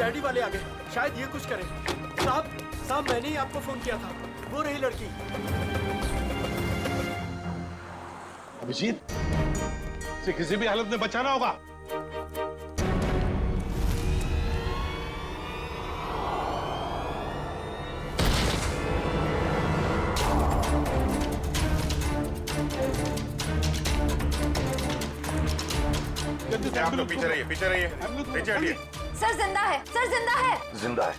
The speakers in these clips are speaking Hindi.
सीआईडी वाले आ गए, शायद ये कुछ करें। साहब मैंने ही आपको फोन किया था, वो रही लड़की। अभिजीत, इसे किसी भी हालत में बचाना होगा। आप लोग पीछे रहिए, पीछे हटिए। सर जिंदा है, सर जिंदा है। जिंदा है।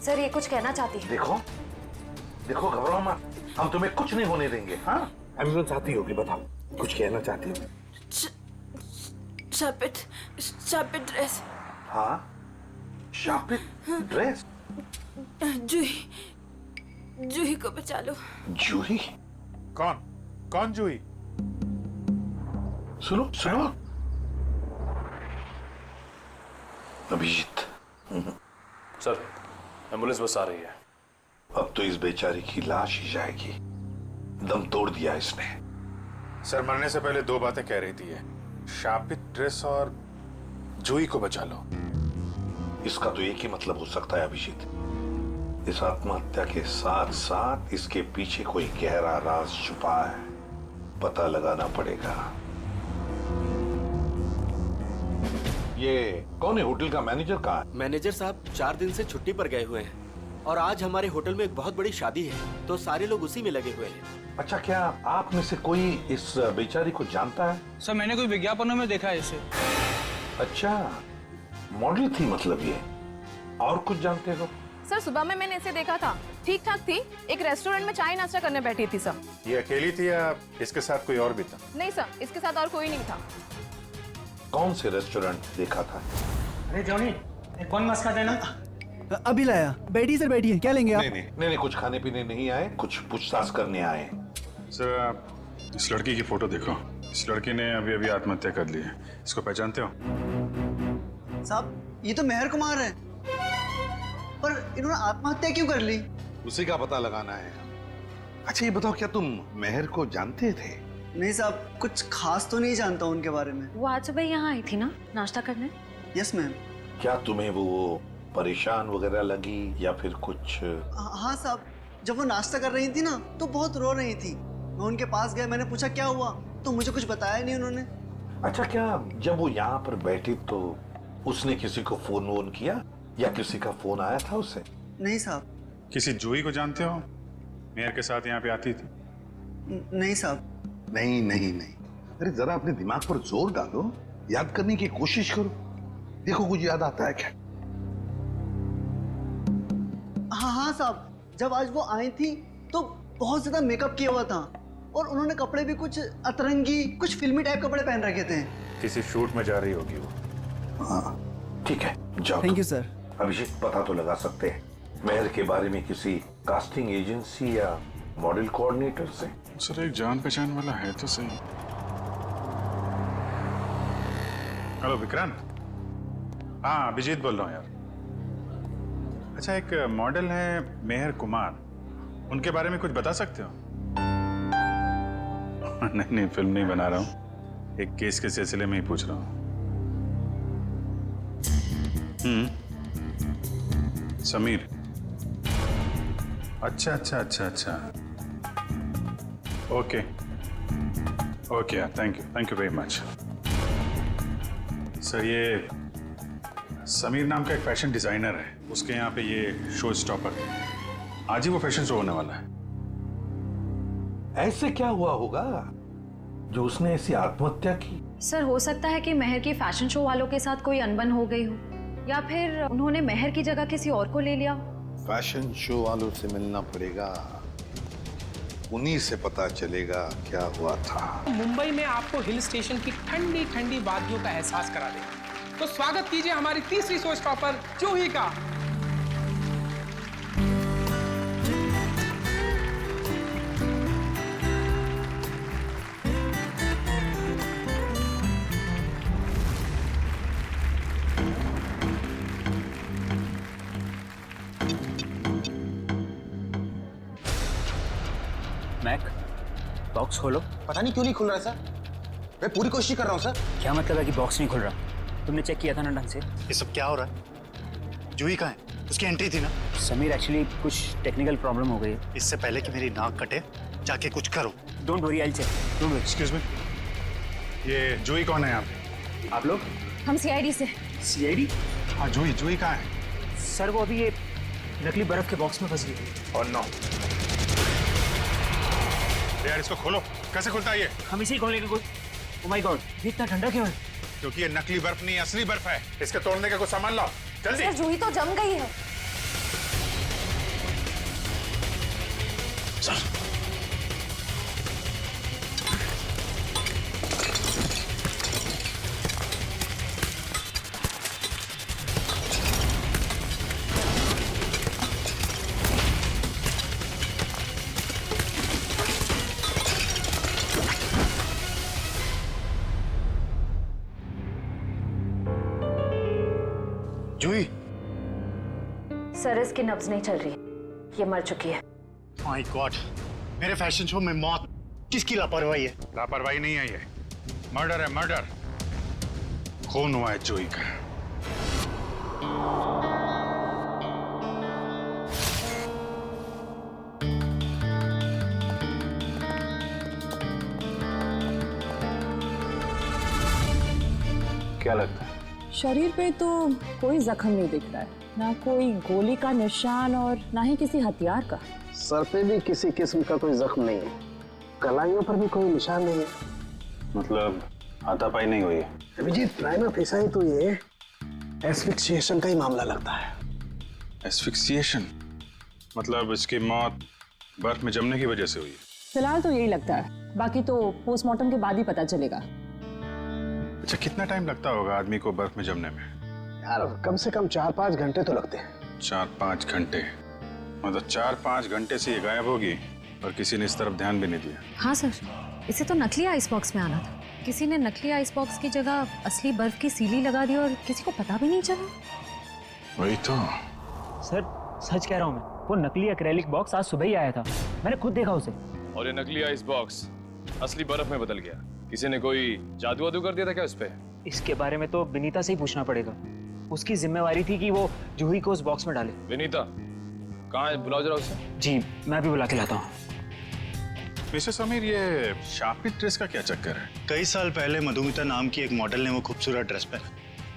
सर ये कुछ कहना चाहती है। देखो देखो, घबराओ मत, हम तुम्हें कुछ नहीं होने देंगे। हाँ, एम्बुलेंस आती होगी, बताओ कुछ कहना चाहती हो? शापित ड्रेस। हाँ, शापित ड्रेस। जूही को बचा लो। जूही? कौन जूही? सुनो सुनो, अभिजीत। सर, एम्बुलेंस बस आ रही है। अब तो इस बेचारी की लाश ही जाएगी, दम तोड़ दिया इसने। सर मरने से पहले दो बातें कह रही थी ये, शापित ड्रेस और जूही को बचा लो। इसका तो एक ही मतलब हो सकता है अभिजीत, इस आत्महत्या के साथ साथ इसके पीछे कोई गहरा राज छुपा है, पता लगाना पड़ेगा। ये कौन है? होटल का मैनेजर कहाँ है? मैनेजर साहब 4 दिन से छुट्टी पर गए हुए हैं और आज हमारे होटल में एक बहुत बड़ी शादी है, तो सारे लोग उसी में लगे हुए हैं। अच्छा, क्या आप में से कोई इस बेचारी को जानता है? सर मैंने कोई विज्ञापनों में देखा है इसे। अच्छा, मॉडल थी मतलब ये। और कुछ जानते हो? सर सुबह में मैंने इसे देखा था, ठीक ठाक थी, एक रेस्टोरेंट में चाय नाश्ता करने बैठी थी सर। ये अकेली थी या इसके साथ कोई और भी था? नहीं सर, इसके साथ और कोई नहीं था। कौन से रेस्टोरेंट देखा था? अरे जॉनी, कौन मस्का देना? अभी लाया। बैठिए सर, बैठिए। क्या लेंगे आप? नहीं, कुछ खाने पीने नहीं आए, कुछ पूछताछ करने आए। सर आप इस लड़की की फोटो देखो, इस लड़की ने अभी अभी आत्महत्या कर ली है। इसको पहचानते हो? साहब ये तो मेहर कुमार है, पर इन्होंने आत्महत्या क्यों कर ली? उसी का पता लगाना है। अच्छा ये बताओ, क्या तुम मेहर को जानते थे? नहीं साहब, कुछ खास तो नहीं जानता उनके बारे में। वो आज सुबह यहाँ आई थी ना नाश्ता करने? Yes ma'am. क्या तुम्हें वो परेशान वगैरह लगी या फिर कुछ? हाँ साहब, जब वो नाश्ता कर रही थी ना तो बहुत रो रही थी। मैं उनके पास गया, मैंने पूछा क्या हुआ, तो मुझे कुछ बताया नहीं उन्होंने। अच्छा, क्या जब वो यहाँ पर बैठी तो उसने किसी को फोन वोन किया या किसी का फोन आया था उसे? नहीं साहब। किसी जूही को जानते हो? मेयर के साथ यहाँ पे आती थी? नहीं साहब। नहीं, अरे जरा अपने दिमाग पर जोर डालो, याद करने की कोशिश करो, देखो कुछ याद आता है क्या? हाँ साहब, जब आज वो आई थी तो बहुत ज्यादा मेकअप किया हुआ था और उन्होंने कपड़े भी कुछ अतरंगी, कुछ फिल्मी टाइप कपड़े पहन रखे थे। किसी शूट में जा रही होगी वो। हाँ ठीक है, जाओ। Thank you sir. अभिषेक, पता तो लगा सकते हैं मेहर के बारे में किसी कास्टिंग एजेंसी या मॉडल कोऑर्डिनेटर से? सर एक जान पहचान वाला है तो सही। हेलो विक्रांत। हाँ अभिजीत बोल रहा हूँ यार। अच्छा एक मॉडल है मेहर कुमार, उनके बारे में कुछ बता सकते हो? नहीं फिल्म नहीं बना रहा हूँ, एक केस के सिलसिले में ही पूछ रहा हूँ। समीर। अच्छा okay thank you very much. Sir ये समीर नाम का एक फैशन डिजाइनर है, उसके यहाँ पे ये शो स्टॉपर है, आज ही वो फैशन शो होने वाला है। ऐसे क्या हुआ होगा जो उसने ऐसी आत्महत्या की? सर हो सकता है कि मेहर की फैशन शो वालों के साथ कोई अनबन हो गई हो, या फिर उन्होंने मेहर की जगह किसी और को ले लिया। फैशन शो वालों से मिलना पड़ेगा, उन्हीं से पता चलेगा क्या हुआ था। मुंबई में आपको हिल स्टेशन की ठंडी ठंडी वादियों का एहसास करा देगा। तो स्वागत कीजिए हमारी तीसरी शो स्टॉपर जूही का। मैक, बॉक्स खोलो। पता नहीं क्यों नहीं खुल रहा सर, मैं पूरी कोशिश कर रहा हूँ सर। क्या मतलब है कि बॉक्स नहीं खुल रहा? तुमने चेक किया था ना ढंग से? ये सब क्या हो रहा है? जूही कहाँ है? उसकी एंट्री थी ना। समीर, एक्चुअली कुछ टेक्निकल प्रॉब्लम हो गई है। इससे पहले कि मेरी नाक कटे जाके कुछ करो। Don't worry, I check. Don't worry. Excuse me, ये जूही कौन है यहाँ पे? आप लोग? हम सीआईडी से। सीआईडी? हाँ, जूही कहाँ है? सर वो अभी ये नकली बर्फ के बॉक्स में फंस गई थी। और नो यार, इसको खोलो। कैसे खुलता है ये? हम इसी खोलने की कोई। ओह माय गॉड, ये इतना ठंडा क्यों है? क्योंकि ये नकली बर्फ नहीं, असली बर्फ है। इसके तोड़ने का कुछ सामान लाओ जल्दी। सर जूही तो जम गई है। जूही, सर इसकी नब्ज नहीं चल रही, ये मर चुकी है। माय गॉड, मेरे फैशन शो में मौत। किसकी लापरवाही है? लापरवाही नहीं है, ये मर्डर है, मर्डर। खून हुआ है जूही का। क्या लगता है? शरीर पे तो कोई जख्म नहीं दिख रहा है, ना कोई गोली का निशान और ना ही किसी हथियार का। सर पे भी किसी किस्म का कोई जख्म नहीं है, कलाइयों पर भी कोई निशान नहीं है। मतलब हाथापाई नहीं हुई है? अभिजीत, प्राइमा फेसाई तो ये एस्फिक्सिएशन का ही मामला लगता है। एस्फिक्सिएशन? मतलब इसकी मौत बर्फ में जमने की वजह से हुई है? फिलहाल तो यही लगता है, बाकी तो पोस्टमार्टम के बाद ही पता चलेगा। अच्छा, कितना टाइम लगता होगा आदमी को बर्फ में जमने में? यार कम से कम 4-5 घंटे तो लगते हैं। 4-5 घंटे? मतलब 4-5 घंटे से ये गायब होगी और किसी ने इस तरफ ध्यान भी नहीं दिया। हाँ सर, इसे तो नकली आइस बॉक्स में आना था। किसी ने नकली आइस बॉक्स की जगह असली बर्फ की सीली लगा दी और किसी को पता भी नहीं चला। वही तो। सर सच कह रहा हूँ मैं, वो नकली एक्रेलिक बॉक्स आज सुबह ही आया था, मैंने खुद देखा उसे। और ये नकली आइस बॉक्स असली बर्फ में बदल गया। किसी ने कोई जादू वादू कर दिया था क्या उस पे? इसके बारे में तो विनीता से ही पूछना पड़ेगा। उसकी जिम्मेवारी थी कि वो जूही को उस बॉक्स में डाले। विनीता कहाँ है? बुलाओ जरा उसे। जी, मैं भी बुला के लाता हूँ। मिस्टर समीर, ये शापित ड्रेस का क्या चक्कर है? कई साल पहले मधुमिता नाम की एक मॉडल ने वो खूबसूरत ड्रेस पहना,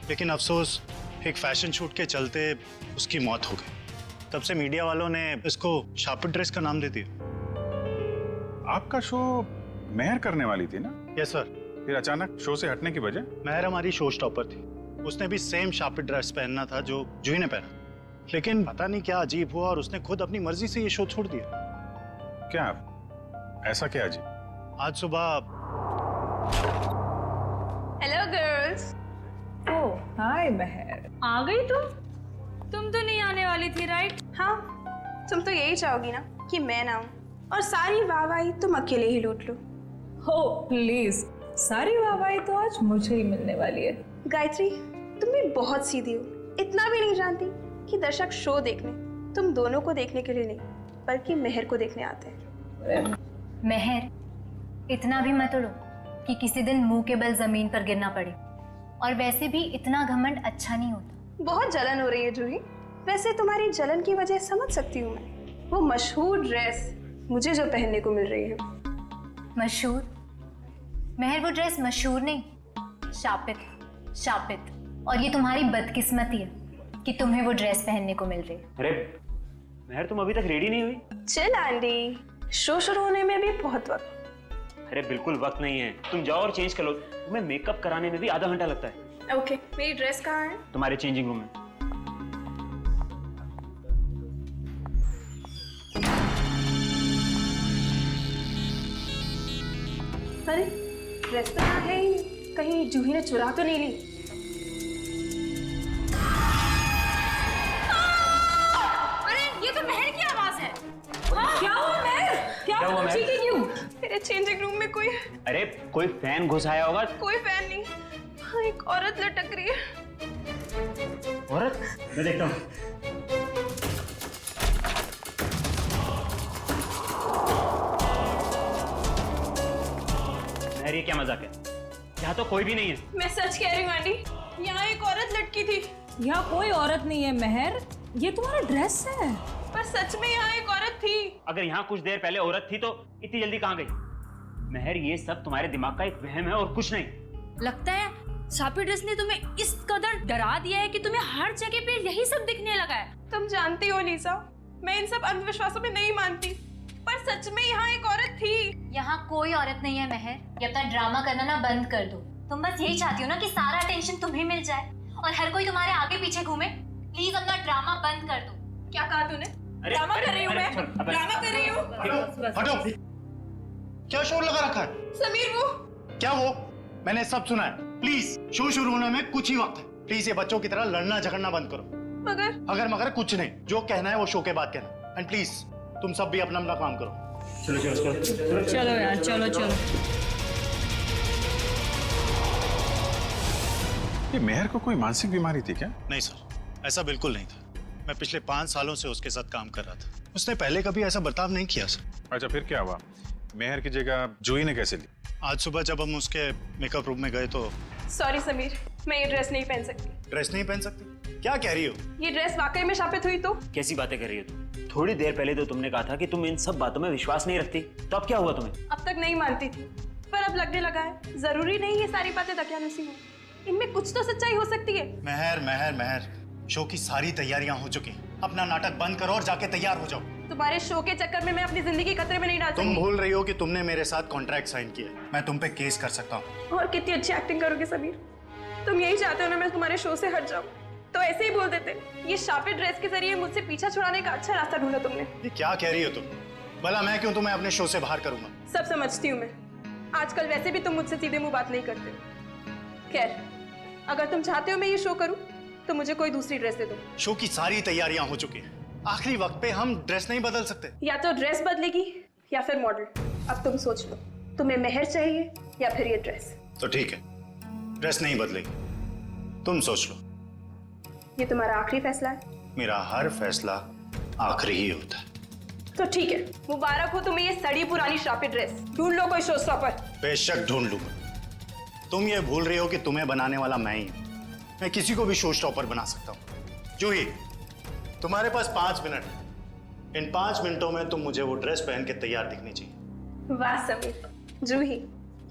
लेकिन अफसोस एक फैशन शूट के चलते उसकी मौत हो गई। तब से मीडिया वालों ने इसको शापित ड्रेस का नाम दे दिया। आपका शो मेहर करने वाली थी ना? Yes sir. फिर अचानक शो से हटने की वजह? मेहर हमारी शो स्टॉपर थी, उसने भी सेम शापित ड्रेस पहनना था जो जूही ने पहना, लेकिन पता नहीं क्या अजीब हुआ और उसने खुद अपनी मर्जी से ये शो छोड़ दिया। क्या ऐसा क्या अजीब? आज सुबह। Hello girls. ओह हाय मेहर, आ गई तुम तो नहीं आने वाली थी राइट? हाँ, तुम तो यही चाहोगी ना कि मैं ना आऊं और सारी वाहवाही तुम अकेले ही लूट लो। ओह प्लीज, सारी वाहवाही तो आज मुझे ही मिलने वाली है। गायत्री, तुम भी बहुत सीधी हो। इतना भी नहीं जानती कि दर्शक शो देखने तुम दोनों को देखने के लिए नहीं बल्कि मेहर को देखने आते हैं। मेहर, इतना भी मत उड़ो कि किसी दिन मुंह के बल जमीन पर गिरना पड़े। और वैसे भी इतना घमंड अच्छा नहीं होता। बहुत जलन हो रही है जूही। वैसे तुम्हारी जलन की वजह समझ सकती हूँ मैं। वो मशहूर ड्रेस मुझे जो पहनने को मिल रही है। मशहूर? मेहर, वो ड्रेस मशहूर नहीं, शापित है, शापित। और ये तुम्हारी बदकिस्मती है कि तुम्हें वो ड्रेस पहनने को मिल रही है। अरे मेहर, तुम अभी तक रेडी नहीं हुई? चल आंटी, शो शुरू होने में भी बहुत वक्त। अरे बिल्कुल वक्त नहीं है, तुम जाओ और चेंज कर लो। तुम्हें मेकअप कराने में भी आधा घंटा लगता है। ओके, मेरी ड्रेस कहाँ है? तुम्हारे चेंजिंग रूम में। अरे ड्रेस तो यहाँ है ही नहीं, कहीं जूही ने चुरा तो नहीं ली? अरे ये तो मेहर की आवाज है। क्या हुआ मेहर? क्या हुआ तुम चीखी क्यों? मेरे चेंजिंग रूम में कोई अरे कोई फैन घुस आया होगा। कोई फैन नहीं, हाँ एक औरत लटक रही है। औरत? मैं देखता हूँ। मेहर, ये क्या मजाक है? यहाँ तो कोई भी नहीं है। मैं सच कह रही हूँ आंटी, यहाँ यहाँ कोई औरत नहीं है मेहर, ये तुम्हारा ड्रेस है। पर सच में यहाँ एक औरत थी। अगर यहाँ कुछ देर पहले औरत थी तो इतनी जल्दी कहाँ गई? मेहर, ये सब तुम्हारे दिमाग का एक वहम है और कुछ नहीं। लगता है शापी ड्रेस ने तुम्हें इस कदर डरा दिया है कि तुम्हें हर जगह पे यही सब दिखने लगा है। तुम जानती हो लीसा, मैं इन सब अंधविश्वासों में नहीं मानती, पर सच में यहाँ एक औरत थी। यहाँ कोई औरत नहीं है मेहर, ये अपना ड्रामा करना ना बंद कर दो। तुम बस यही चाहती हो ना कि सारा टेंशन तुम्हें मिल जाए और हर कोई तुम्हारे आगे पीछे घूमे। प्लीज अपना ड्रामा बंद कर दो। क्या कहा तूने? ड्रामा कर रही हूँ मैं, ड्रामा कर रही हूँ। हटो, क्या शोर लगा रखा है? समीर वो क्या वो? मैंने सब सुना है। प्लीज, शो शुरू होने में कुछ ही वक्त है। प्लीज ये बच्चों की तरह लड़ना झगड़ना बंद करो। मगर कुछ नहीं, जो कहना है वो शो के बाद कहना। एंड प्लीज तुम सब भी अपना अपना काम करो। चलो यार, चलो चलो। ये मेहर को कोई मानसिक बीमारी थी क्या? नहीं सर, ऐसा बिल्कुल नहीं था। मैं पिछले 5 सालों से उसके साथ काम कर रहा था। उसने पहले कभी ऐसा बर्ताव नहीं किया सर। अच्छा, फिर क्या हुआ? मेहर की जगह जूही ने कैसे ली? आज सुबह जब हम उसके मेकअप रूम में गए तो। सॉरी समीर, मैं ये ड्रेस नहीं पहन सकती। ड्रेस नहीं पहन सकती? क्या कह रही हो? ये ड्रेस वाकई में शापित हुई तो? कैसी बातें कर रही हो तुम? थोड़ी देर पहले तो तुमने कहा था कि तुम इन सब बातों में विश्वास नहीं रखती, तो अब क्या हुआ तुम्हें? अब तक नहीं मानती थी, पर अब लगने लगा है। जरूरी नहीं ये सारी बातें दकियानुसी हो, इनमें कुछ तो सच्चाई हो सकती है। मेहर, शो की सारी तैयारियां हो चुकी। अपना नाटक बंद करो और जाके तैयार हो जाओ। तुम्हारे शो के चक्कर में मैं अपनी जिंदगी खतरे में नहीं डाल सकती। तुम भूल रही हो कि तुमने मेरे साथ कॉन्ट्रैक्ट साइन किया है। मैं तुम पे केस कर सकता हूँ। और कितनी अच्छी एक्टिंग करोगे समीर। तुम यही चाहते हो ना मैं तुम्हारे शो से हट जाऊँ, तो ऐसे ही बोल देते। ये शापित ड्रेस के जरिए मुझसे पीछा छुड़ाने का अच्छा रास्ता ढूंढा तुमने। ये क्या कह रही हो तुम? भला मैं क्यों तुम्हें अपने शो से बाहर करूंगा? सब समझती हूँ मैं। आजकल वैसे भी तुम मुझसे सीधे मुंह बात नहीं करते। खैर, अगर तुम चाहते हो मैं ये शो करूँ तो मुझे कोई दूसरी ड्रेस दे दो। शो की सारी तैयारियां हो चुकी हैं। आखिरी वक्त पे हम ड्रेस नहीं बदल सकते। या तो ड्रेस बदलेगी या फिर मॉडल। अब तुम सोच लो, तुम्हें मेहर चाहिए या फिर ये ड्रेस? तो ठीक है, ड्रेस नहीं बदलेगी, तुम सोच लो। ये तुम्हारा आखिरी फैसला है? मेरा हर फैसला आखिरी ही होता है। तो ठीक है, मुबारक हो तुम्हें ये सड़ी पुरानी शापित ड्रेस। ढूंढ लो कोई शो स्टॉपर। बेशक ढूंढ लूंगा। तुम ये भूल रही हो कि तुम्हें बनाने वाला मैं ही हूं। मैं किसी को भी शो स्टॉपर बना सकता हूँ। जूही, तुम्हारे पास 5 मिनट है। इन 5 मिनटों में तुम मुझे वो ड्रेस पहन के तैयार दिखनी चाहिए। वाह समीर, जूही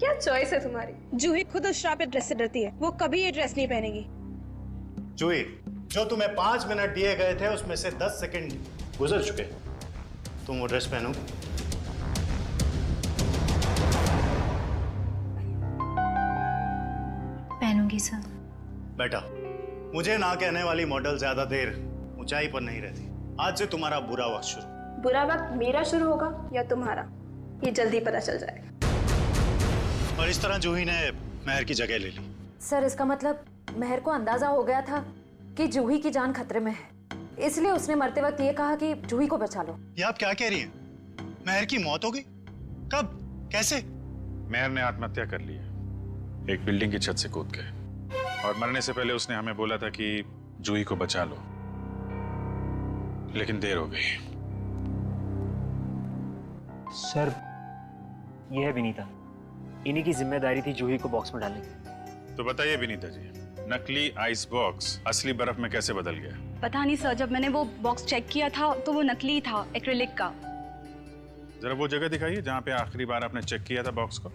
क्या चॉइस है तुम्हारी। जूही खुद उस शापित ड्रेस से डरती है, वो कभी ये ड्रेस नहीं पहनेगी। जूही, जो तुम्हें 5 मिनट दिए गए थे उसमें से 10 सेकंड गुजर चुके। तुम वो ड्रेस पहनो। पहनूंगी सर। बेटा, मुझे ना कहने वाली मॉडल ज्यादा देर ऊंचाई पर नहीं रहती। आज से तुम्हारा बुरा वक्त शुरू। बुरा वक्त मेरा शुरू होगा या तुम्हारा, ये जल्दी पता चल जाएगा। और इस तरह जूही ने मेहर की जगह ले ली। सर, इसका मतलब मेहर को अंदाजा हो गया था कि जूही की जान खतरे में है, इसलिए उसने मरते वक्त ये कहा कि जूही को बचा लो। ये आप क्या कह रही हैं? मेहर की मौत हो गई? कब? कैसे? मेहर ने आत्महत्या कर ली है, एक बिल्डिंग की छत से कूद के। और मरने से पहले उसने हमें बोला था कि जूही को बचा लो, लेकिन देर हो गई। सर, ये है विनीता। इन्हीं की जिम्मेदारी थी जूही को बॉक्स में डालने की। तो बताइए विनीता जी, नकली आइस बॉक्स असली बर्फ में कैसे बदल गया? पता नहीं सर, जब मैंने वो बॉक्स चेक किया था तो वो नकली था, एक्रिलिक का। जरा वो जगह दिखाइए जहाँ पे आखिरी बार आपने चेक किया था बॉक्स को।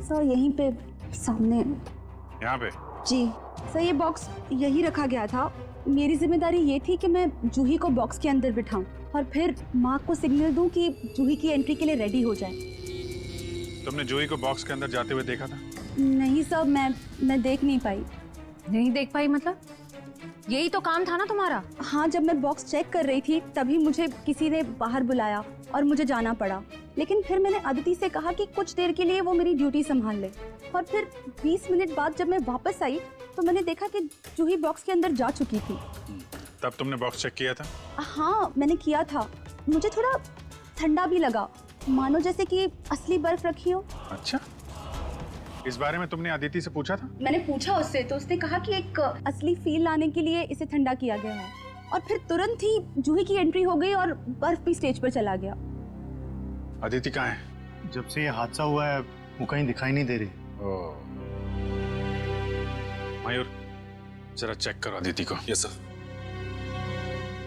सर यहीं पे सामने। यहाँ पे? जी सर, ये बॉक्स यही रखा गया था। मेरी जिम्मेदारी ये थी कि मैं जूही को बॉक्स के अंदर बिठाऊं और फिर माँ को सिग्नल दूं कि जूही की एंट्री के लिए रेडी हो जाए। तुमने जूही को बॉक्स के अंदर जाते हुए देखा था? नहीं सर, मैं देख नहीं पाई। नहीं देख पाई मतलब? यही तो काम था ना तुम्हारा। हाँ, जब मैं बॉक्स चेक कर रही थी तभी मुझे किसी ने बाहर बुलाया और मुझे जाना पड़ा। लेकिन फिर मैंने अदिति से कहा कि कुछ देर के लिए वो मेरी ड्यूटी संभाल ले। और फिर 20 मिनट बाद जब मैं वापस आई तो मैंने देखा कि जूही बॉक्स के अंदर जा चुकी थी। तब तुमने बॉक्स चेक किया था? हाँ, मैंने किया था। मुझे थोड़ा ठंडा भी लगा, मानो जैसे कि असली बर्फ रखी हो। अच्छा, इस बारे में तुमने अदिति से पूछा था? मैंने पूछा उससे, तो उसने कहा कि एक असली फील लाने के लिए इसे ठंडा किया गया है। और फिर तुरंत ही जूही की एंट्री हो गई और बर्फ भी स्टेज पर चला गया। अदिति कहाँ है? जब से ये हादसा हुआ है वो कहीं दिखाई नहीं दे रही। मयूर, जरा चेक करो अदिति को। Yes sir.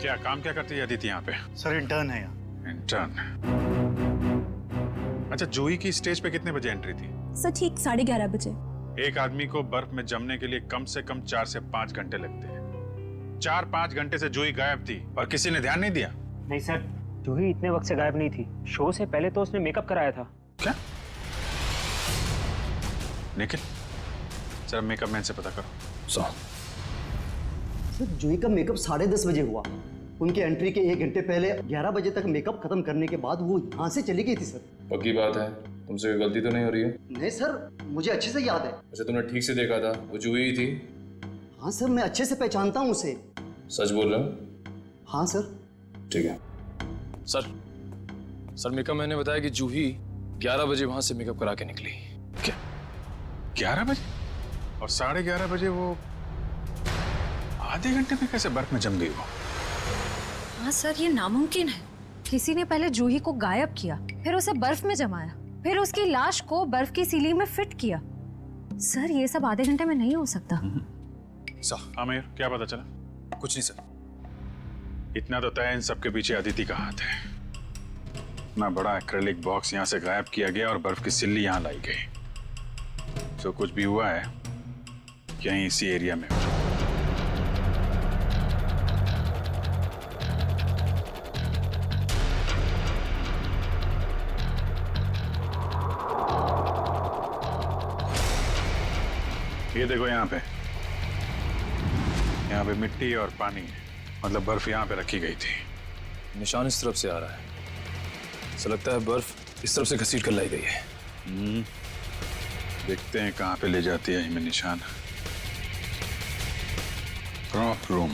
क्या काम क्या करती है अदिति यहाँ पे? सर इंटर्न है यहाँ। इंटर्न। अच्छा, जूही की स्टेज पे कितने बजे एंट्री थी? सर ठीक 11:30 बजे। एक आदमी को बर्फ में जमने के लिए कम से कम 4 से 5 घंटे लगते हैं। 4-5 घंटे से जूही गायब थी और किसी ने ध्यान नहीं दिया। नहीं सर, जूही इतने वक्त से गायब नहीं थी। शो से पहले तो उसने मेकअप कराया था। क्या? निखिल, जरा मेकअप मैन से पता करो। सर जूही का मेकअप 10:30 बजे हुआ। उनकी एंट्री के 1 घंटे पहले 11 बजे तक मेकअप खत्म करने के बाद वो यहाँ से चली गई थी सर। पक्की बात है? तुमसे कोई गलती तो नहीं हो रही है? नहीं सर, मुझे अच्छे से याद है। अच्छा, तुमने ठीक से देखा था वो जूही ही थी? हाँ सर, मैं अच्छे से पहचानता हूँ उसे। सच बोल रहे हो? हाँ सर। ठीक है सर, मेकअप मैंने बताया कि जूही 11 बजे वहां से मेकअप करा के निकली। क्या 11 बजे? और 11:30 बजे वो आधे घंटे में कैसे बर्फ में जम गई वो? हाँ सर, ये नामुमकिन है। किसी ने पहले जूही को गायब किया, फिर उसे बर्फ में जमाया, फिर उसकी लाश को बर्फ की सीली में फिट किया। सर ये सब आधे घंटे में नहीं हो सकता। आमिर, क्या पता चला? कुछ नहीं सर। इतना तो तय है इन सबके पीछे अदिति का हाथ है। इतना बड़ा एक्रेलिक बॉक्स यहाँ से गायब किया गया और बर्फ की सिल्ली यहाँ लाई गई। जो कुछ भी हुआ है यहीं इसी एरिया में। ये देखो यहाँ पे मिट्टी और पानी है, मतलब बर्फ यहाँ पे रखी गई थी। निशान इस तरफ से आ रहा है। ऐसा लगता है बर्फ इस तरफ से घसीट कर लाई गई है। देखते हैं कहाँ पे ले जाती है इनमें निशान। प्रॉप रूम,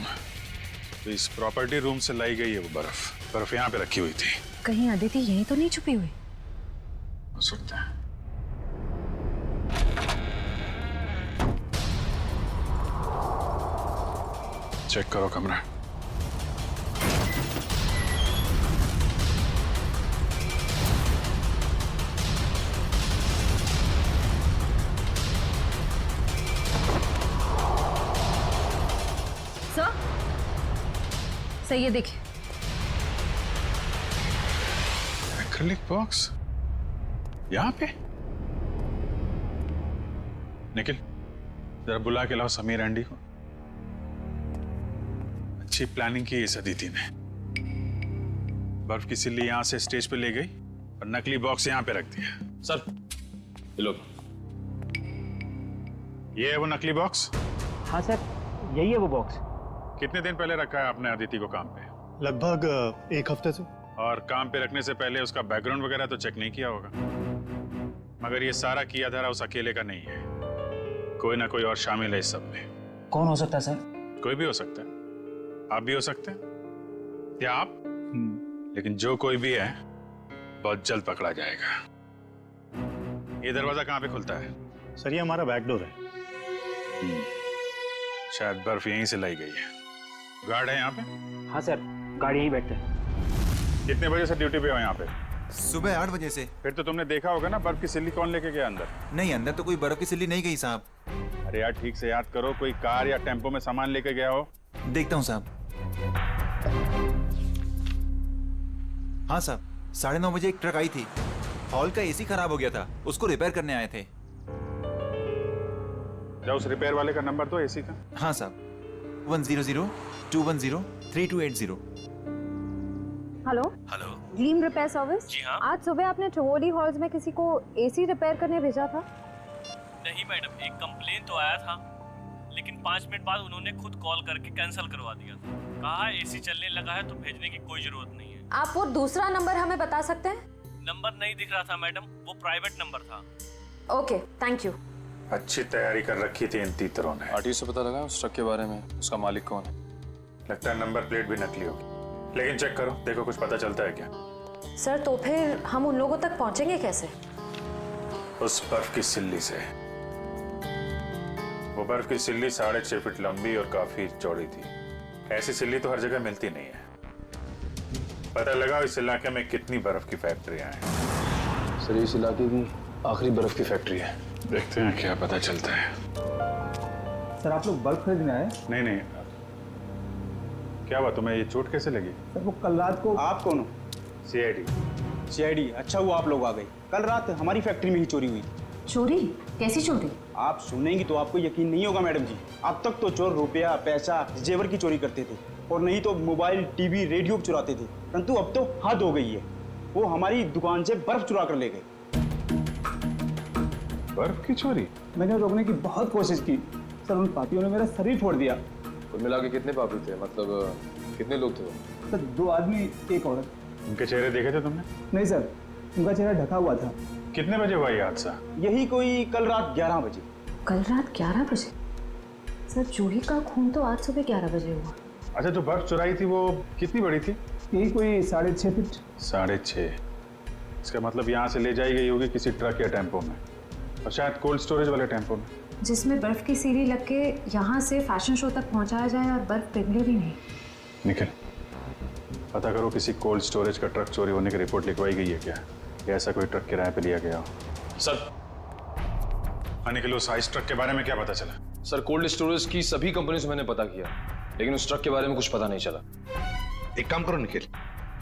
तो इस प्रॉपर्टी रूम से लाई गई है वो बर्फ यहाँ पे रखी हुई थी। कहीं अदिति यहीं तो नहीं छुपी हुई? हो सकता है। चेक करो कमरा। सर ये देखिए, एक्रिलिक बॉक्स यहाँ पे। निखिल, जरा बुला के लाओ समीर एंडी को। अच्छी प्लानिंग की इस अदिति ने। बर्फ की सिल्ली यहां से स्टेज पे ले गई और नकली बॉक्स यहां पे रख दिया। सर ये लो। ये है वो नकली बॉक्स? हाँ सर, यही है वो बॉक्स। कितने दिन पहले रखा है आपने अदिति को काम पे? लगभग 1 हफ्ते से। और काम पे रखने से पहले उसका बैकग्राउंड वगैरह तो चेक नहीं किया होगा? मगर ये सारा किया धरा उस अकेले का नहीं है, कोई ना कोई और शामिल है इस सब में। कौन हो सकता है सर? कोई भी हो सकता है, आप भी हो सकते हैं, या आप। लेकिन जो कोई भी है बहुत जल्द पकड़ा जाएगा। ये दरवाजा कहाँ पे खुलता है? सर ये हमारा बैक डोर है। शायद बर्फ यहीं से लाई गई है। गार्ड है यहाँ पे? हाँ सर, गाड़ी यहीं बैठते हैं। कितने बजे से ड्यूटी पे हो यहाँ पे? सुबह 8 बजे से। फिर तो तुमने देखा होगा ना बर्फ की सिल्ली कौन लेके गया अंदर? नहीं, अंदर तो कोई बर्फ की सिल्ली नहीं गई साहब। अरे यार ठीक से याद करो, कोई कार या टेम्पो में सामान लेके गया हो? देखता हूँ साहब। हाँ साहब, 9:30 बजे एक ट्रक आई थी। हॉल का एसी खराब हो गया था, उसको रिपेयर करने आए थे। जाओ उस रिपेयर वाले का नंबर दो एसी का। हाँ साहब, 100-210-3280। Hello hello, dream repair service. जी हाँ। आज सुबह आपने ट्रोली हॉल्स में किसी को एसी रिपेयर करने भेजा था? नहीं मैडम, एक कंप्लेन तो आया था, लेकिन 5 मिनट बाद उन्होंने खुद कॉल करके कैंसिल करवा दिया था। कहा एसी चलने लगा है तो भेजने की कोई जरूरत नहीं है। आप वो दूसरा नंबर हमें बता सकते हैं? नंबर नहीं दिख रहा था मैडम, वो प्राइवेट नंबर था। Okay, thank you. अच्छी तैयारी कर रखी थी इन तीतरों ने। आरटीओ से पता लगा उस ट्रक के बारे में, उसका मालिक कौन है? लगता है नंबर प्लेट भी नकली होगी, लेकिन चेक करो, देखो कुछ पता चलता है क्या? सर तो फिर हम उन लोगों तक पहुंचेंगे कैसे? उस बर्फ की सिल्ली से। वो बर्फ की सिल्ली 6.5 फीट लंबी और काफी चौड़ी थी। ऐसी सिल्ली तो हर जगह मिलती नहीं है। पता लगा इस इलाके में कितनी बर्फ की फैक्ट्रियां हैं। सर इस इलाके की आखिरी बर्फ की फैक्ट्री है। देखते हैं क्या पता चलता है। सर आप लोग बल्ब खरीदने आए? नहीं नहीं, क्या हुआ तुम्हें? ये चोट कैसे लगी? सर वो कल रात को। आप कौन हो? सीआईडी। सीआईडी, अच्छा हुआ आप लोग आ गए। कल रात हमारी फैक्ट्री में ही चोरी हुई थी। चोरी? कैसी चोरी? आप सुनेंगी तो आपको यकीन नहीं होगा मैडम जी। अब तक तो चोर रुपया, पैसा, जेवर की चोरी करते थे और नहीं तो मोबाइल, टीवी, रेडियो चुराते थे, परंतु अब तो हद हो गई है। वो हमारी दुकान से बर्फ चुरा कर ले गए। बर्फ की चोरी? मैंने रोकने की बहुत कोशिश की सर, उन पापियों ने मेरा शरीर फोड़ दिया। कुल मिला के कितने पापी थे? मतलब कितने लोग थे वो? सर 2 आदमी 1 औरत। उनके चेहरे देखे थे तुमने? नहीं सर, उनका चेहरा ढका हुआ था। कितने बजे हुआ ये हादसा? यही कोई कल रात 11 बजे। कल रात 11 बजे? सर जूही का खून तो आज सुबह 11 बजे हुआ। अच्छा, जो बर्फ चुराई थी वो कितनी बड़ी थी? यही कोई 6.5 फीट। 6.5? इसका मतलब यहाँ से ले जाई गई होगी किसी ट्रक या टेम्पो में, और शायद कोल्ड स्टोरेज वाले टेम्पो में, जिसमें बर्फ की सीढ़ी लग के यहाँ से फैशन शो तक पहुँचाया जाए और बर्फ पिघले भी नहीं। निखिल, पता करो किसी कोल्ड स्टोरेज का ट्रक चोरी होने की रिपोर्ट लिखवाई गई है क्या, या ऐसा कोई ट्रक किराए पे लिया गया हो? सर। हाँ निखिल, उस आइस ट्रक के बारे में क्या पता चला? सर कोल्ड स्टोरेज की सभी कंपनी से मैंने पता किया, लेकिन उस ट्रक के बारे में कुछ पता नहीं चला। एक काम करो निखिल,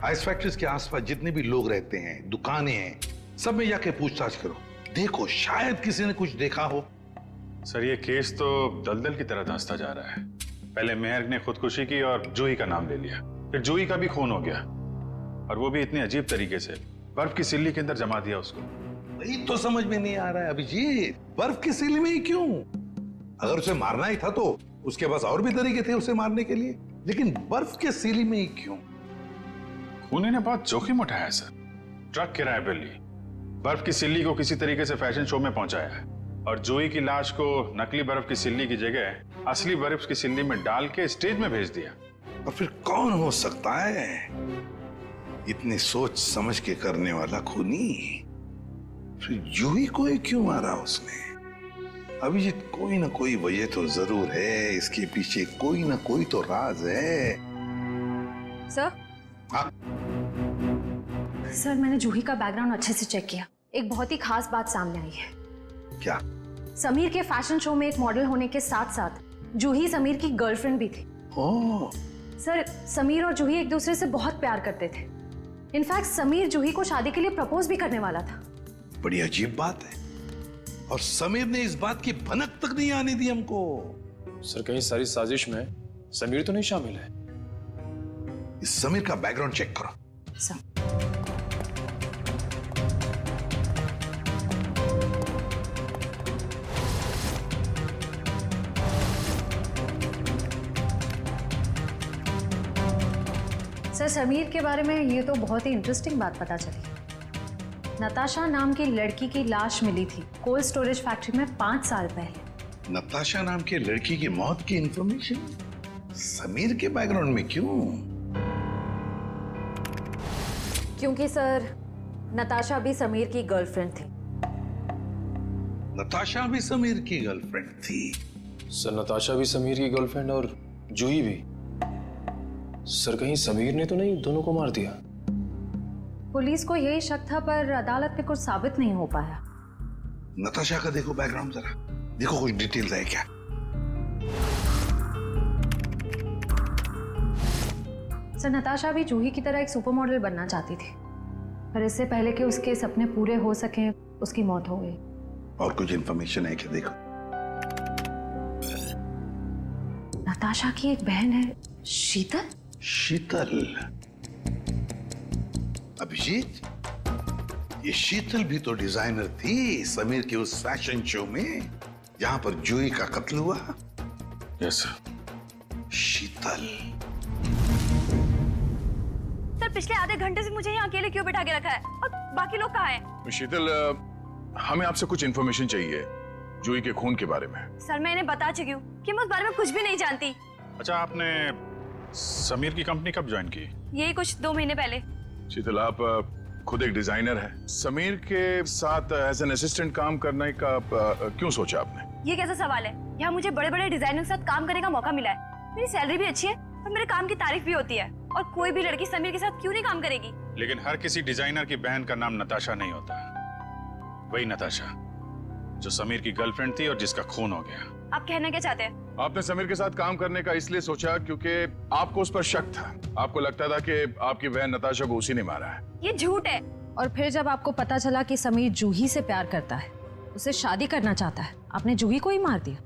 आइस फैक्ट्रीज के आसपास जितने भी लोग रहते हैं, दुकानें हैं, सब में जाके पूछताछ करो। देखो शायद किसी ने कुछ देखा हो। सर ये केस तो दलदल की तरह धंसता जा रहा है। पहले मेहर ने खुदकुशी की और जूही का नाम ले लिया, फिर जूही का भी खून हो गया, और वो भी इतनी अजीब तरीके से। बर्फ की सिल्ली के अंदर जमा दिया उसको। वही तो समझ में नहीं आ रहा है अभिजीत, बर्फ की सिल्ली में ही क्यों? अगर उसे मारना ही था तो उसके पास और भी तरीके थे उसे मारने के लिए, लेकिन बर्फ के सिल्ली में ही क्यों? खूनी ने बहुत जोखिम उठाया सर। ट्रक किराए पर ली, बर्फ की सिल्ली को किसी तरीके से फैशन शो में पहुंचाया है, और जूही की लाश को नकली बर्फ की सिल्ली की जगह असली बर्फ की सिल्ली में डाल के स्टेज में भेज दिया। और फिर कौन हो सकता है इतनी सोच समझ के करने वाला खूनी? फिर जूही को ही क्यों मारा उसने? अभिजीत, कोई ना कोई वजह तो जरूर है, इसके पीछे कोई ना कोई तो राज है। सर? हाँ? सर मैंने जूही का बैकग्राउंड अच्छे से चेक किया, एक बहुत ही खास बात सामने आई है। क्या? समीर के फैशन शो में एक मॉडल होने के साथ साथ जूही समीर की गर्लफ्रेंड भी थी। ओह। सर समीर और जूही एक दूसरे से बहुत प्यार करते थे। इनफैक्ट समीर जूही को शादी के लिए प्रपोज भी करने वाला था। बड़ी अजीब बात है, और समीर ने इस बात की भनक तक नहीं आने दी हमको। सर कहीं सारी साजिश में समीर तो नहीं शामिल है? इस समीर का बैकग्राउंड चेक करो। सर समीर के बारे में ये तो बहुत ही इंटरेस्टिंग बात पता चली। नताशा नाम की लड़की की लाश मिली थी कोल्ड स्टोरेज फैक्ट्री में 5 साल पहले। नताशा नाम के लड़की की मौत की इंफॉर्मेशन समीर के बैकग्राउंड में क्यों? क्योंकि सर नताशा भी समीर की गर्लफ्रेंड थी। नताशा भी समीर की गर्लफ्रेंड थी? सर नताशा भी समीर की गर्लफ्रेंड और जूही भी। सर कहीं समीर ने तो नहीं दोनों को मार दिया? पुलिस को यही शक था, पर अदालत में कुछ साबित नहीं हो पाया। नताशा का देखो बैकग्राउंड जरा, देखो कुछ डिटेल्स है क्या? सर नताशा भी जूही की तरह एक सुपर मॉडल बनना चाहती थी, पर इससे पहले कि उसके सपने पूरे हो सके उसकी मौत हो गई। और कुछ इंफॉर्मेशन है क्या? देखो। नताशा की एक बहन है शीतल। शीतल? अभिजीत, ये शीतल भी तो डिजाइनर थी समीर के उस फैशन शो में जहां पर जूही का कत्ल हुआ। यस शीतल। सर पिछले आधे घंटे से मुझे यहाँ अकेले क्यों बिठा के रखा है, और बाकी लोग कहाँ हैं? शीतल, हमें आपसे कुछ इन्फॉर्मेशन चाहिए जूही के खून के बारे में। सर मैं इन्हें बता चुकी हूँ कि मैं उस बारे में कुछ भी नहीं जानती। अच्छा, आपने समीर की कंपनी कब ज्वाइन की? यही कुछ 2 महीने पहले। शीतल, आप खुद एक डिजाइनर हैं, समीर के साथ एज एन असिस्टेंट काम करने का क्यों सोचा आपने? ये कैसा सवाल है? यहाँ मुझे बड़े बड़े डिजाइनर के साथ काम करने का मौका मिला है, मेरी सैलरी भी अच्छी है और मेरे काम की तारीफ भी होती है, और कोई भी लड़की समीर के साथ क्यों नहीं काम करेगी? लेकिन हर किसी डिजाइनर की बहन का नाम नताशा नहीं होता। वही नताशा जो समीर की गर्लफ्रेंड थी और जिसका खून हो गया। आप कहना क्या चाहते हैं? आपने समीर के साथ काम करने का इसलिए सोचा क्योंकि आपको उस पर शक था। आपको लगता था कि आपकी बहन नताशा को उसी ने मारा है। ये झूठ है। और फिर जब आपको पता चला कि समीर जूही से प्यार करता है, उसे शादी करना चाहता है, आपने जूही को ही मार दिया।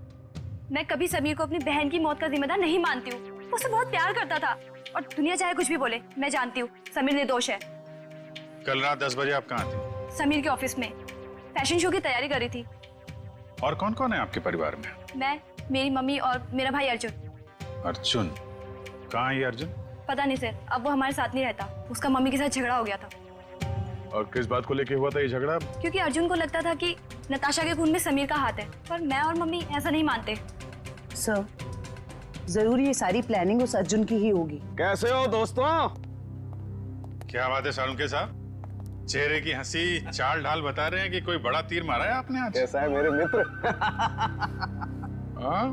मैं कभी समीर को अपनी बहन की मौत का जिम्मेदार नहीं मानती हूँ। वो उसे बहुत प्यार करता था और दुनिया चाहे कुछ भी बोले, मैं जानती हूँ समीर निर्दोष है। कल रात 10 बजे आप कहाँ थे? समीर के ऑफिस में फैशन शो की तैयारी कर रही थी। और कौन कौन है आपके परिवार में? मैं, मेरी मम्मी और मेरा भाई अर्जुन। अर्जुन? कहाँ है ये अर्जुन? पता नहीं सर, अब वो हमारे साथ नहीं रहता। उसका मम्मी के साथ झगड़ा हो गया था। और किस बात को लेके हुआ था ये झगड़ा? क्योंकि अर्जुन को लगता था कि नताशा के खून में समीर का हाथ है, पर मैं और मम्मी ऐसा नहीं मानते। सर, जरूर ये सारी प्लानिंग उस अर्जुन की ही होगी। कैसे हो दोस्तों? क्या बात है सालुंके साहब? चेहरे की हंसी चाल ढाल बता रहे हैं कि कोई बड़ा तीर मारा है आपने आज। कैसा है मेरे मित्र? हाँ,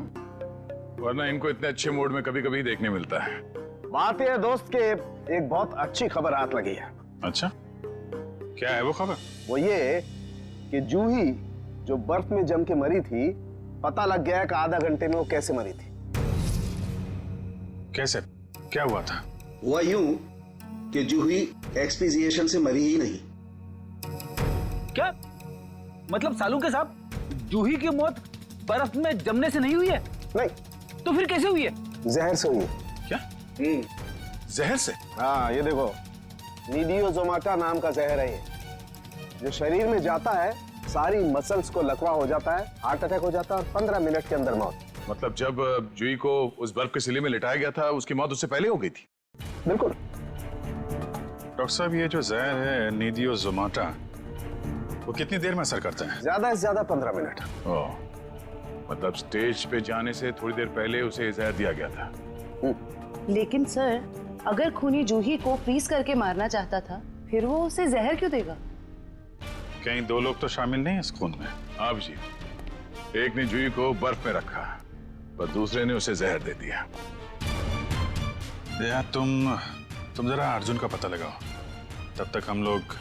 वरना इनको इतने अच्छे मूड में कभी कभी देखने मिलता है। बात यह है दोस्त के एक बहुत अच्छी खबर हाथ लगी है। अच्छा, क्या है वो खबर? वो ये कि जूही जो बर्फ में जम के मरी थी, पता लग गया कि आधा घंटे में वो कैसे मरी थी। कैसे? क्या हुआ था? हुआ यूं कि जूही एक्सपीजिएशन से मरी ही नहीं। क्या मतलब सालुंके साहब, जूही की मौत बर्फ में जमने से नहीं हुई है? नहीं। तो फिर कैसे हुई है? जहर से हुई है। क्या? जहर से? हाँ, ये देखो, नीडियोजोमाटा नाम का जहर है ये, जो शरीर में जाता है सारी मसल्स को लकवा हो जाता है, हार्ट अटैक हो जाता है और 15 मिनट के अंदर मौत। मतलब जब जूही को उस बर्फ के सिले में लिटाया गया था, उसकी मौत उससे पहले हो गई थी? बिल्कुल। डॉक्टर साहब, ये जो जहर है नीडियोजोमाटा, वो कितनी देर में असर करता है? ज्यादा से ज्यादा 15 मिनट। ओह, मतलब स्टेज पे जाने से थोड़ी देर पहले उसे जहर दिया गया था। लेकिन सर, अगर खूनी जूही को फ्रीज करके मारना चाहता था, फिर वो उसे जहर क्यों देगा? कहीं 2 लोग तो शामिल नहीं है इस खून में? आप जी, एक ने जूही को बर्फ में रखा, पर दूसरे ने उसे जहर दे दिया। यार तुम जरा अर्जुन का पता लगाओ, तब तक हम लोग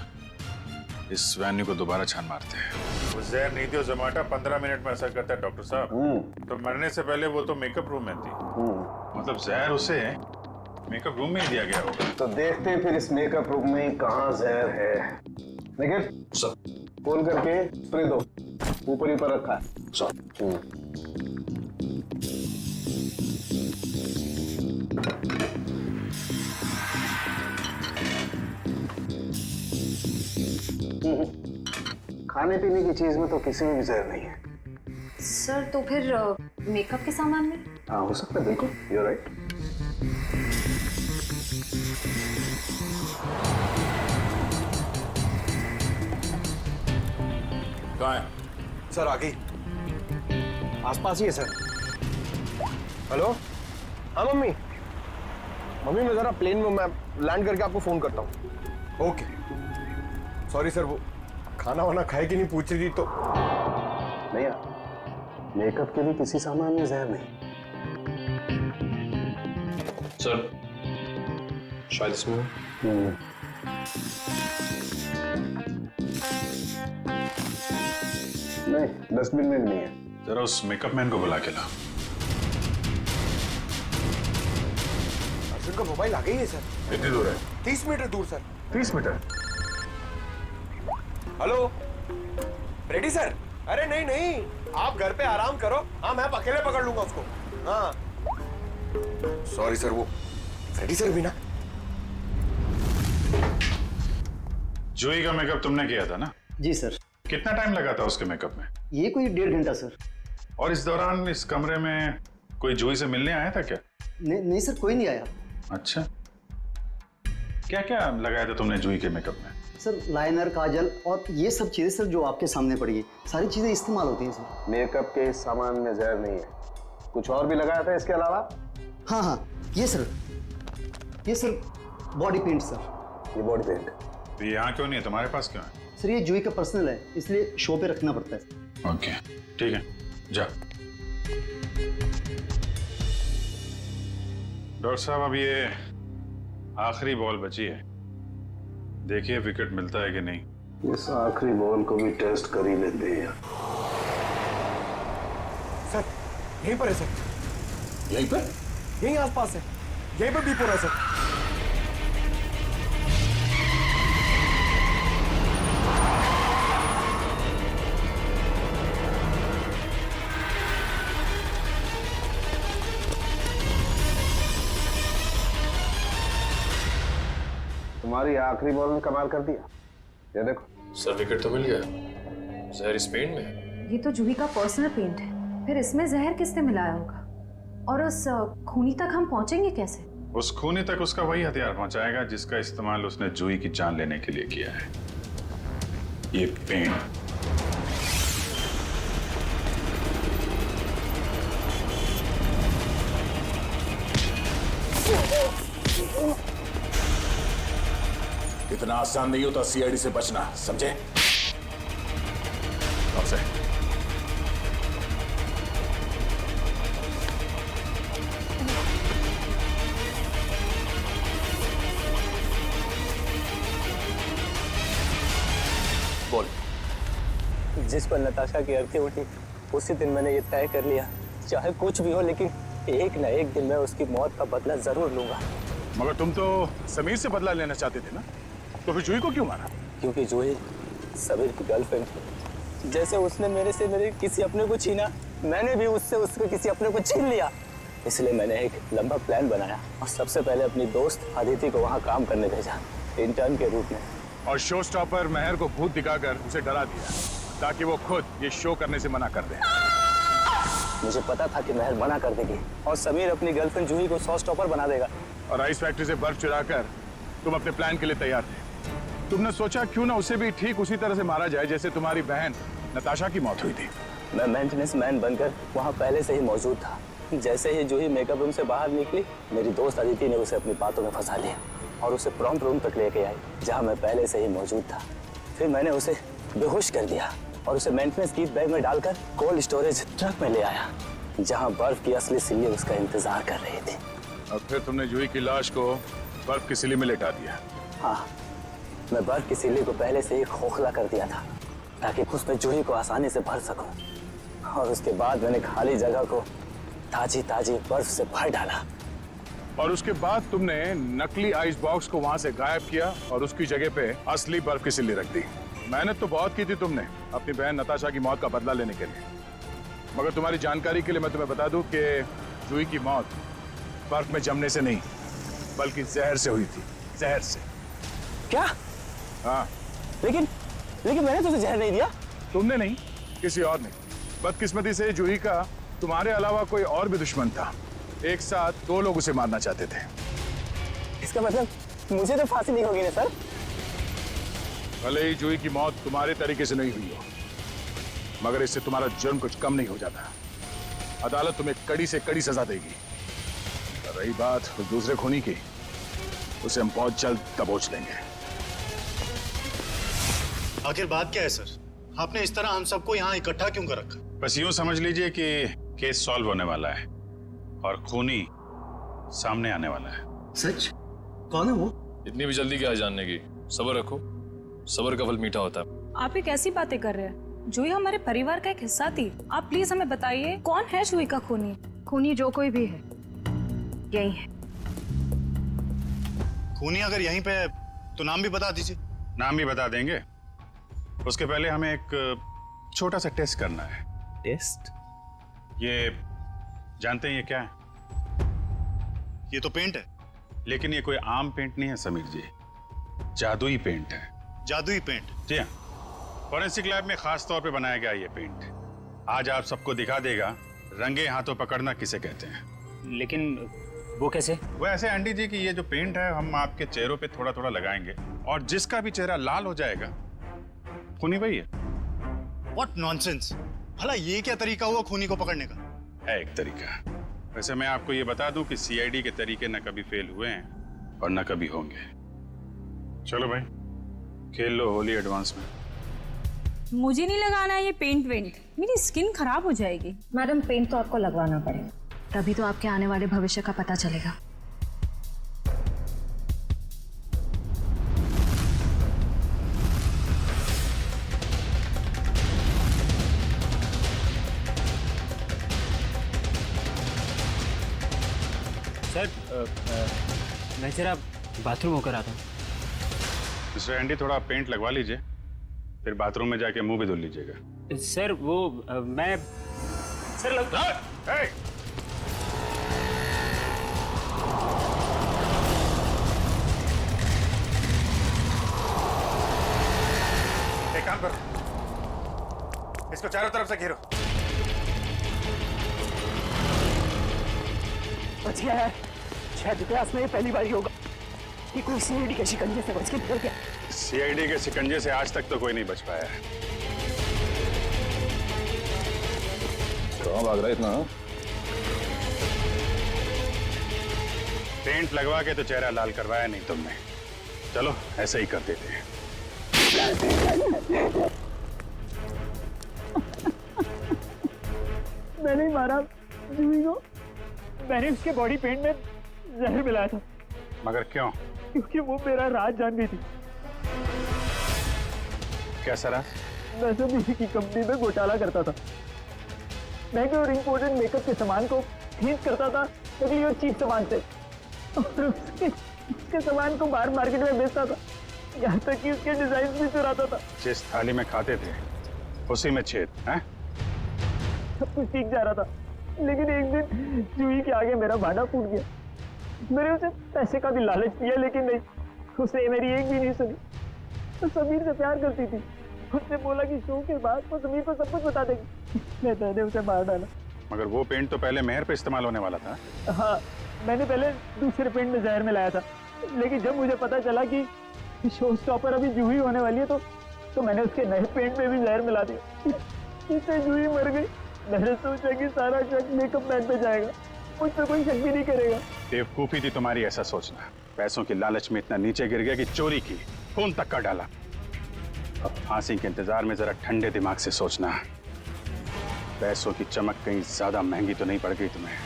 इस वैन्यू को दोबारा छान मारते हैं। वो जहर नीडियोजोमाटा 15 मिनट में असर करता है डॉक्टर साहब। तो मरने से पहले वो तो मेकअप रूम में थी। मतलब जहर उसे मेकअप रूम में ही दिया गया होगा। तो देखते हैं फिर इस मेकअप रूम में कहाँ जहर है। लेकिन खोल करके स्प्रे दो, ऊपर ही पर रखा है। खाने पीने की चीज में तो किसी में भी जहर नहीं है। सर, तो फिर मेकअप के सामान में? हाँ, हो सकता है, बिल्कुल, you're right। कहाँ है? सर, आ गई। आसपास ही है सर। हेलो? हाँ मम्मी। मम्मी, मैं जरा प्लेन में मैं लैंड करके आपको फोन करता हूँ। ओके। सॉरी सर, वो खाना वाना खाए कि नहीं पूछ रही थी तो। नहीं यार, मेकअप के लिए किसी सामान में जहर नहीं। सर, शायद इसमें हो। नहीं, डस्टबिन में भी नहीं है। जरा उस मेकअप मैन को बुला के ला। अर्जुन का मोबाइल आ गई है सर। कितनी दूर है? 30 मीटर दूर sir. 30 metre? Hello, ready sir? अरे नहीं नहीं, आप घर पे आराम करो। हाँ, मैं अकेले पकड़ लूंगा उसको। हाँ सॉरी सर, वो रेडी सर भी ना। जूही का मेकअप तुमने किया था ना? जी सर। कितना टाइम लगा था उसके मेकअप में? ये कोई 1.5 घंटा सर। और इस दौरान इस कमरे में कोई जूही से मिलने आया था क्या? नहीं सर, कोई नहीं आया। अच्छा, क्या क्या लगाया था तुमने जूही के मेकअप में? सर, लाइनर, काजल और ये सब चीजें सर जो आपके सामने पड़ी है, सारी चीजें इस्तेमाल होती हैं सर। मेकअप के इस सामान में जहर नहीं है। कुछ और भी लगाया था इसके अलावा? हाँ, ये सर बॉडी पेंट सर। ये बॉडी पेंट तो ये यहाँ क्यों नहीं है, तुम्हारे पास क्यों है? सर, ये जूही का पर्सनल है, इसलिए शो पे रखना पड़ता है। ओके, ठीक है, जा। डॉक्टर साहब, अब ये आखिरी बॉल बची है, देखिए विकेट मिलता है कि नहीं। इस आखिरी बॉल को भी टेस्ट कर ही लेते हैं। सर, यहीं पर है सर। यहीं पर? यहीं आसपास है, यहीं पर बीप हो रहा है सर। तुम्हारी आखिरी बॉल ने कमाल कर दिया। ये देखो। सर विकेट तो मिल गया। जहर इस पेंट में है। ये तो जूही का पर्सनल पेंट है, फिर इसमें जहर किसने मिलाया होगा? और उस खूनी तक हम पहुंचेंगे कैसे? उस खूनी तक उसका वही हथियार पहुंचाएगा जिसका इस्तेमाल उसने जूही की जान लेने के लिए किया है, ये पेंट। इतना आसान नहीं होता सीआईडी से बचना, समझे? आपसे बोल। जिस पर नताशा की अर्थी उठी उसी दिन मैंने ये तय कर लिया, चाहे कुछ भी हो लेकिन एक न एक दिन मैं उसकी मौत का बदला जरूर लूंगा। मगर तुम तो समीर से बदला लेना चाहते थे ना, तो फिर जूही को क्यों मारा? क्योंकि जूही समीर की गर्लफ्रेंड थी। जैसे उसने मेरे से मेरे किसी अपने को छीना, मैंने भी उससे उसके किसी अपने को छीन लिया। इसलिए मैंने एक लंबा प्लान बनाया और सबसे पहले अपनी दोस्त अदिति को वहाँ काम करने भेजा, इंटर्न के रूप में। और शो स्टॉपर महर को भूत दिखाकर उसे डरा दिया ताकि वो खुद ये शो करने से मना कर दे। मुझे पता था कि महर मना कर देगी और समीर अपनी गर्लफ्रेंड जूही को शो स्टॉपर बना देगा। और आइस फैक्ट्री से बर्फ चुराकर तुम अपने प्लान के लिए तैयार थे। तुमने सोचा क्यों ना उसे भी ठीक उसी तरह से मारा जाए जैसे तुम्हारी बहन नताशा की मौत हुई थी। मैं मेंटेनेंस मैन बनकर वहाँ पहले से ही मौजूद था। जैसे ही जूही मेकअप रूम से बाहर निकली, मेरी दोस्त अदिति ने उसे अपनी बातों में फंसा लिया और उसे प्रॉम्प्ट रूम तक लेके आई जहाँ मैं पहले से ही मौजूद था। फिर मैंने उसे बेहोश कर दिया और उसे मेंटेनेंस किट बैग में डालकर कोल्ड स्टोरेज ट्रक में ले आया जहाँ बर्फ की असली सिल्ली उसका इंतजार कर रही थी। और फिर तुमने जूही की लाश को बर्फ की सिल्ली में लेटा दिया। हाँ, मैं बर्फ की सिल्ली को पहले से ही खोखला कर दिया था ताकि उसमें जूही को आसानी से भर सकूं। और उसके बाद मैंने खाली जगह को ताजी ताजी बर्फ से भर डाला। और उसके बाद तुमने नकली आइस बॉक्स को वहां से गायब किया और उसकी जगह पे असली बर्फ की सिल्ली रख दी। मेहनत तो बहुत की थी तुमने अपनी बहन नताशा की मौत का बदला लेने के लिए, मगर तुम्हारी जानकारी के लिए मैं तुम्हें बता दूं कि जूही की मौत बर्फ में जमने से नहीं बल्कि जहर से हुई थी। जहर से। क्या? हाँ। लेकिन मैंने तुझे जहर नहीं दिया। तुमने नहीं, किसी और ने। बदकिस्मती से जूही का तुम्हारे अलावा कोई और भी दुश्मन था। एक साथ दो लोग उसे मारना चाहते थे। इसका मतलब मुझे तो फांसी नहीं होगी ना सर? भले ही जूही की मौत तुम्हारे तरीके से नहीं हुई हो, मगर इससे तुम्हारा जुर्म कुछ कम नहीं हो जाता। अदालत तुम्हें कड़ी से कड़ी सजा देगी। रही बात उस दूसरे खूनी की, उसे हम बहुत जल्द दबोच लेंगे। आखिर बात क्या है सर? आपने इस तरह हम सबको यहाँ इकट्ठा क्यों कर रखा? बस यूं समझ लीजिए कि केस सॉल्व होने वाला है और खूनी सामने आने वाला है। सच? कौन है वो? इतनी भी जल्दी क्या है जानने की? सब्र रखो, सब्र का फल मीठा होता है। आप ये कैसी बातें कर रहे हैं? जूही हमारे परिवार का एक हिस्सा थी। आप प्लीज हमें बताइए कौन है जूही का खूनी? खूनी जो कोई भी है, यही है। खूनी अगर यहीं पे है तो नाम भी बता दीजिए। नाम भी बता देंगे, उसके पहले हमें एक छोटा सा टेस्ट करना है। टेस्ट? ये जानते हैं ये क्या है? ये तो पेंट है। लेकिन ये कोई आम पेंट नहीं है समीर जी, जादुई पेंट है। जादुई पेंट? जी हाँ, फॉरेंसिक लैब में खास तौर पे बनाया गया ये पेंट। आज आप सबको दिखा देगा रंगे हाथों पकड़ना किसे कहते हैं। लेकिन वो कैसे? वो ऐसे आंटी जी कि ये जो पेंट है हम आपके चेहरों पे थोड़ा थोड़ा लगाएंगे और जिसका भी चेहरा लाल हो जाएगा खूनी वही है। What nonsense! भला ये क्या तरीका हुआ खूनी को पकड़ने का? है एक तरीका। वैसे मैं आपको ये बता दूं कि सीआईडी के तरीके न कभी फेल हुए हैं और न कभी होंगे। चलो भाई, खेल लो होली एडवांस में। मुझे नहीं लगाना ये पेंट वेंट, मेरी स्किन खराब हो जाएगी। मैडम, पेंट तो आपको लगवाना पड़ेगा, तभी तो आपके आने वाले भविष्य का पता चलेगा। सर मैं जरा बाथरूम होकर आता हूँ। मिस्टर एंडी, थोड़ा पेंट लगवा लीजिए, फिर बाथरूम में जाके मुंह भी धुल लीजिएगा। सर वो मैं सर लग एक काम करो, इसको चारों तरफ से घेरो। बच गया है। शायद इतिहास में ये पहली बार ही होगा कि कोई सीआईडी के शिकंजे से बच के निकल गया। सीआईडी के शिकंजे से आज तक तो कोई नहीं बच पाया है। कहाँ भाग रहा है इतना? पेंट लगवा के तो चेहरा लाल करवाया नहीं तुमने। चलो ऐसे ही कर देते हैं। मैंने ही मारा जूही को। मैंने उसके बॉडी पेंट में जहर मिलाया था। मगर क्यों? क्योंकि वो मेरा राज जानती थी। कैसा राज? मैं तो किसी की कंपनी में घोटाला करता था। महंगे और इम्पोर्टेंट मेकअप के सामान को खींच करता था नकली और चीप सामान से, और उसके सामान को बाहर मार्केट में बेचता था, यहाँ तक कि उसके डिजाइन भी चुराता था। जिस थाली में खाते थे उसी में छेद है? सब कुछ ठीक जा रहा था, लेकिन एक दिन जूही के आगे मेरा भांडा फूट गया। मैंने उसे पैसे का भी लालच दिया, लेकिन नहीं, उसने मेरी एक भी नहीं सुनी। तो समीर से प्यार करती थी। उसने बोला कि शो के बाद वो समीर को सब कुछ बता देगी। मैंने उसे मार डाला। मगर वो पेंट तो पहले मेहर पे इस्तेमाल होने वाला था। हाँ, मैंने पहले दूसरे पेंट में जहर मिलाया था, लेकिन जब मुझे पता चला कि शो स्टॉपर अभी जूही होने वाली है तो मैंने उसके नए पेंट में भी जहर मिला दिया। इससे जूही मर गई। मैंने सोचा कि सारा शक मेकअप मैन पे जाएगा, मुझ पे कोई शक भी नहीं करेगा। बेवकूफी थी तुम्हारी ऐसा सोचना। पैसों की लालच में इतना नीचे गिर गया कि चोरी की, खून तक का डाला। अब फांसी के इंतजार में जरा ठंडे दिमाग से सोचना। पैसों की चमक कहीं ज्यादा महंगी तो नहीं पड़ गई तुम्हें?